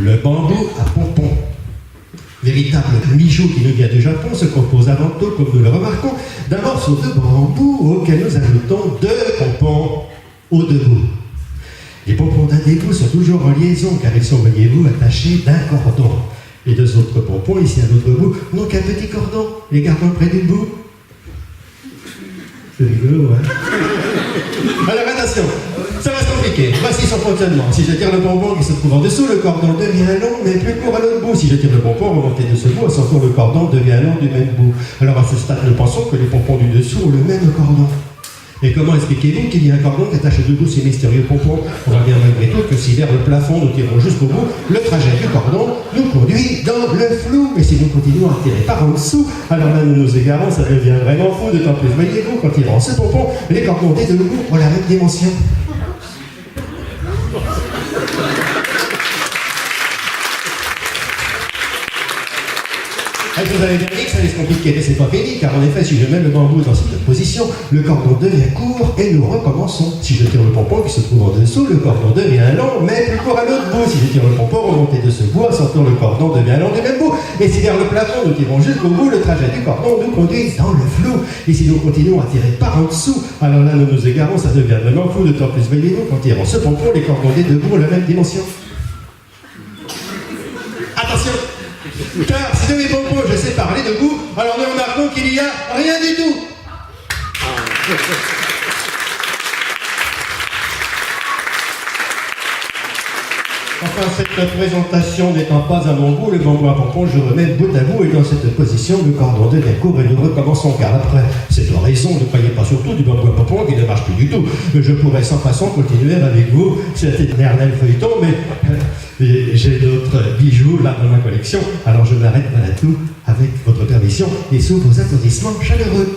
Le bambou à pompons. Véritable bijou qui nous vient du Japon, se compose avant tout, comme nous le remarquons, d'un morceau de bambou auquel nous ajoutons 2 pompons au debout. Les pompons d'un debout sont toujours en liaison car ils sont, voyez-vous, attachés d'un cordon. Les 2 autres pompons, ici à l'autre bout, n'ont qu'un petit cordon, les gardant près du bout. C'est rigolo, hein? Alors attention, ça va se compliquer. Voici son fonctionnement. Si je tire le pompon qui se trouve en dessous, le cordon devient long mais plus court à l'autre bout. Si je tire le pompon remonté de ce bout, à son tour, le cordon devient long du même bout. Alors à ce stade, nous pensons que les pompons du dessous ont le même cordon. Et comment expliquez-vous qu'il y a un cordon qui attache debout ces mystérieux pompons? On va bien malgré tout que si vers le plafond nous tirons jusqu'au bout, le trajet du cordon nous conduit dans le flou. Et si nous continuons à tirer par en dessous, alors là nous nous égarons, ça devient vraiment fou, d'autant plus, voyez-vous, quand tirant ce pompon, les cordons des 2 bouts ont la même dimension. Je vous avais bien dit que ça allait se compliquer, mais c'est pas fini, car en effet, si je mets le bambou dans cette position, le cordon devient court et nous recommençons. Si je tire le pompon qui se trouve en dessous, le cordon devient long, mais plus court à l'autre bout. Si je tire le pompon remonté de ce bout, à son tour, le cordon devient long du même bout. Et si vers le plafond nous tirons jusqu'au bout, le trajet du cordon nous conduit dans le flou. Et si nous continuons à tirer par en dessous, alors là nous nous égarons, ça devient vraiment fou, d'autant plus, voyez-vous, qu'en tirant ce pompon, les cordons des 2 bouts ont la même dimension. Attention! Car si de mes pompons je sais parler debout, alors nous remarquons qu'il n'y a rien du tout. Enfin, cette présentation n'étant pas à mon goût, le bambou à pompons, je remets bout à bout et dans cette position, le cordon devient court et nous recommençons car après cette oraison, ne croyez pas surtout du bambou à pompons qui ne marche plus du tout. Je pourrais sans façon continuer avec vous cet éternel feuilleton, mais j'ai d'autres bijoux là dans ma collection, alors je m'arrête voilà tout avec votre permission et sous vos applaudissements chaleureux.